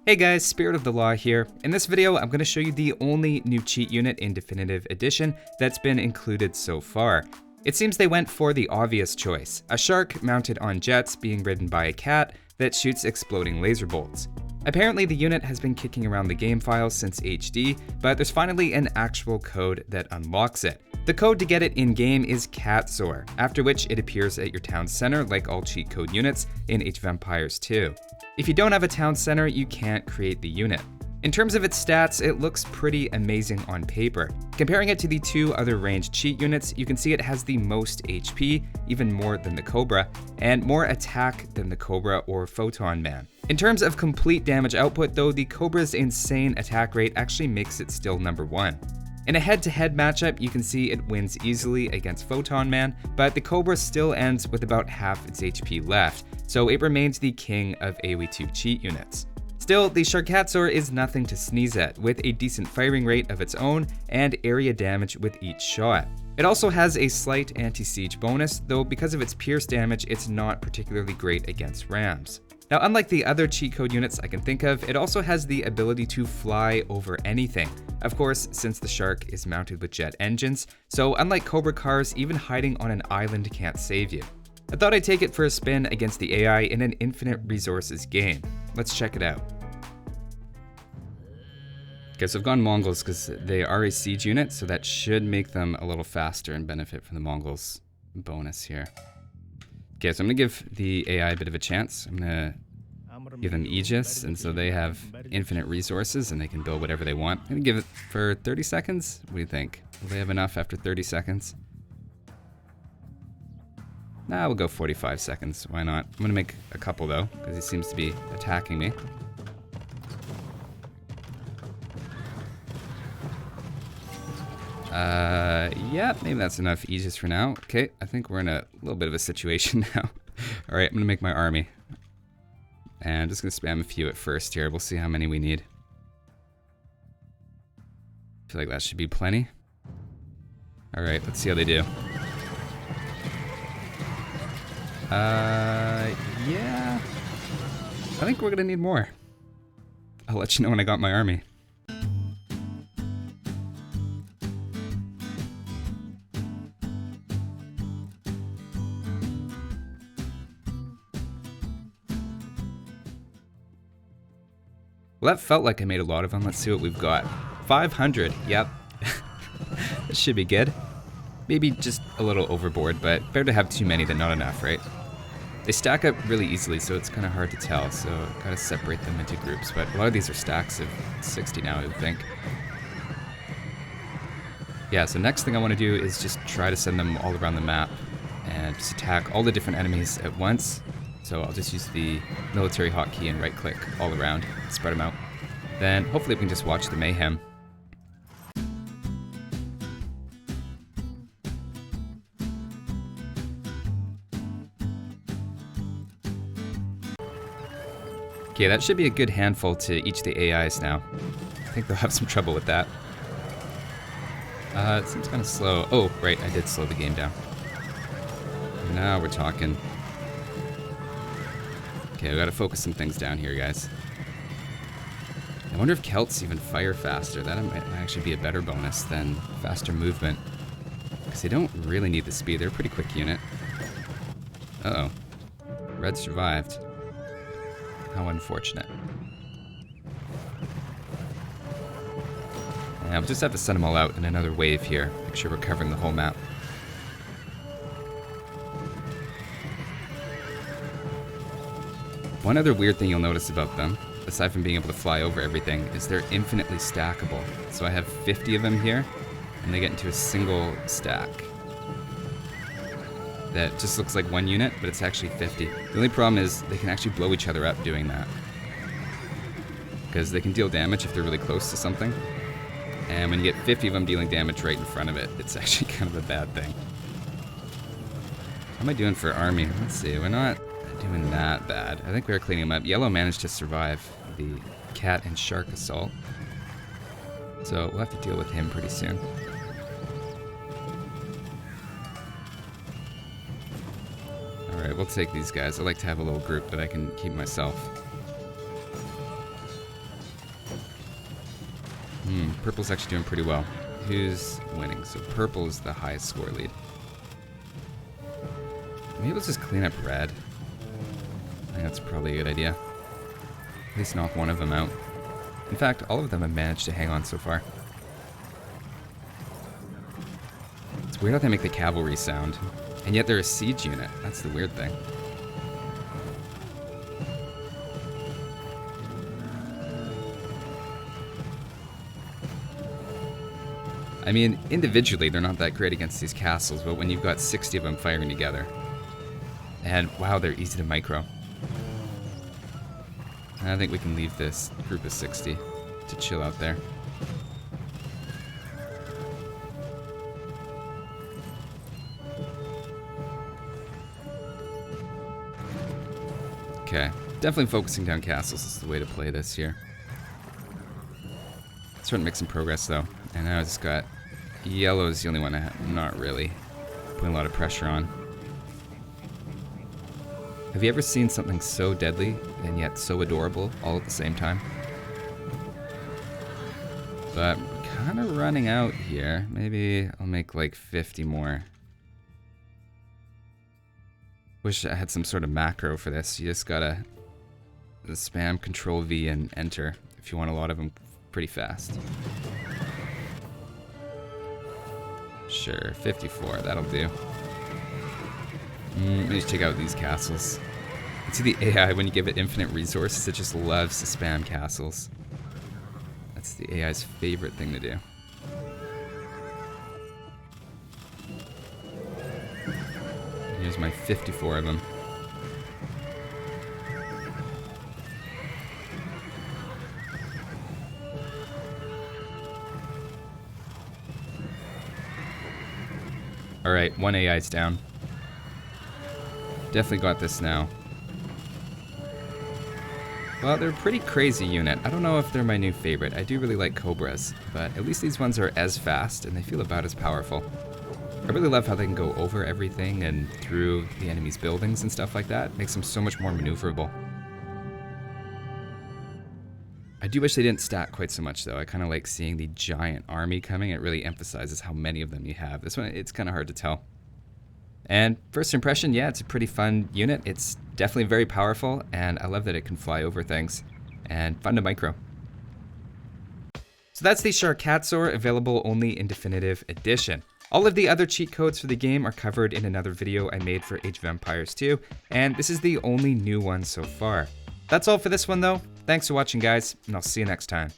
Hey guys, Spirit of the Law here. In this video, I'm going to show you the only new cheat unit in Definitive Edition that's been included so far. It seems they went for the obvious choice, a shark mounted on jets being ridden by a cat that shoots exploding laser bolts. Apparently the unit has been kicking around the game files since HD, but there's finally an actual code that unlocks it. The code to get it in-game is Sharkatzor, after which it appears at your town center like all cheat code units in Age of Empires 2. If you don't have a town center, you can't create the unit. In terms of its stats, it looks pretty amazing on paper. Comparing it to the two other ranged cheat units, you can see it has the most HP, even more than the Cobra, and more attack than the Cobra or Photon Man. In terms of complete damage output though, the Cobra's insane attack rate actually makes it still number one. In a head-to-head matchup, you can see it wins easily against Photon Man, but the Cobra still ends with about half its HP left, so it remains the king of AoE2 cheat units. Still, the Sharkatzor is nothing to sneeze at, with a decent firing rate of its own and area damage with each shot. It also has a slight anti-siege bonus, though because of its pierce damage, it's not particularly great against rams. Now, unlike the other cheat code units I can think of, it also has the ability to fly over anything. Of course, since the Shark is mounted with jet engines, so unlike Cobra cars, even hiding on an island can't save you. I thought I'd take it for a spin against the AI in an infinite resources game. Let's check it out. Okay, so I've gone Mongols because they are a siege unit, so that should make them a little faster and benefit from the Mongols bonus here. Okay, so I'm gonna give the AI a bit of a chance. I'm gonna give them Aegis, and so they have infinite resources and they can build whatever they want. I'm gonna give it for 30 seconds. What do you think? Will they have enough after 30 seconds? Nah, we'll go 45 seconds. Why not? I'm gonna make a couple though, because he seems to be attacking me. Yeah, maybe that's enough Aegis for now. Okay, I think we're in a little bit of a situation now. All right, I'm gonna make my army. And I'm just gonna spam a few at first here. We'll see how many we need. I feel like that should be plenty. All right, let's see how they do. Yeah. I think we're gonna need more. I'll let you know when I got my army. Well, that felt like I made a lot of them. Let's see what we've got. 500, yep. This should be good. Maybe just a little overboard, but better to have too many than not enough, right? They stack up really easily, so it's kind of hard to tell, so gotta separate them into groups, but a lot of these are stacks of 60 now, I would think. Yeah, so next thing I want to do is just try to send them all around the map and just attack all the different enemies at once. So I'll just use the military hotkey and right click all around, spread them out. Then hopefully we can just watch the mayhem. Okay, that should be a good handful to each of the AIs now. I think they'll have some trouble with that. It seems kind of slow. Oh, right, I did slow the game down. Now we're talking. Okay, we gotta focus some things down here, guys. I wonder if Celts even fire faster. That might actually be a better bonus than faster movement. Because they don't really need the speed. They're a pretty quick unit. Uh-oh. Red survived. How unfortunate. Yeah, we'll just have to send them all out in another wave here. Make sure we're covering the whole map. One other weird thing you'll notice about them, aside from being able to fly over everything, is they're infinitely stackable. So I have 50 of them here, and they get into a single stack. That just looks like one unit, but it's actually 50. The only problem is they can actually blow each other up doing that. Because they can deal damage if they're really close to something. And when you get 50 of them dealing damage right in front of it, it's actually kind of a bad thing. How am I doing for army? Let's see, we're not doing that bad. I think we were cleaning them up. Yellow managed to survive the cat and shark assault. So we'll have to deal with him pretty soon. Alright, we'll take these guys. I like to have a little group that I can keep myself. Purple's actually doing pretty well. Who's winning? So purple is the highest score lead. Maybe let's just clean up red. I think that's probably a good idea. At least knock one of them out. In fact, all of them have managed to hang on so far. It's weird how they make the cavalry sound, and yet they're a siege unit. That's the weird thing. I mean, individually, they're not that great against these castles, but when you've got 60 of them firing together. And wow, they're easy to micro. I think we can leave this group of 60 to chill out there. Okay, definitely focusing down castles is the way to play this here. Starting to make some progress though, and now I just got yellow is the only one I'm not really putting a lot of pressure on. Have you ever seen something so deadly and yet so adorable all at the same time? But I'm kind of running out here. Maybe I'll make like 50 more. Wish I had some sort of macro for this. You just gotta spam Control V and enter if you want a lot of them pretty fast. Sure, 54, that'll do. Let me just check out these castles. You see the AI, when you give it infinite resources, it just loves to spam castles. That's the AI's favorite thing to do. Here's my 54 of them. Alright, one AI's down. Definitely got this now. Well, they're a pretty crazy unit. I don't know if they're my new favorite. I do really like Cobras, but at least these ones are as fast and they feel about as powerful. I really love how they can go over everything and through the enemy's buildings and stuff like that. Makes them so much more maneuverable. I do wish they didn't stack quite so much though. I kind of like seeing the giant army coming. It really emphasizes how many of them you have. This one, it's kind of hard to tell. And first impression, yeah, it's a pretty fun unit. It's definitely very powerful, and I love that it can fly over things, and fun to micro. So that's the Sharkatzor, available only in Definitive Edition. All of the other cheat codes for the game are covered in another video I made for Age of Empires 2, and this is the only new one so far. That's all for this one though. Thanks for watching guys, and I'll see you next time.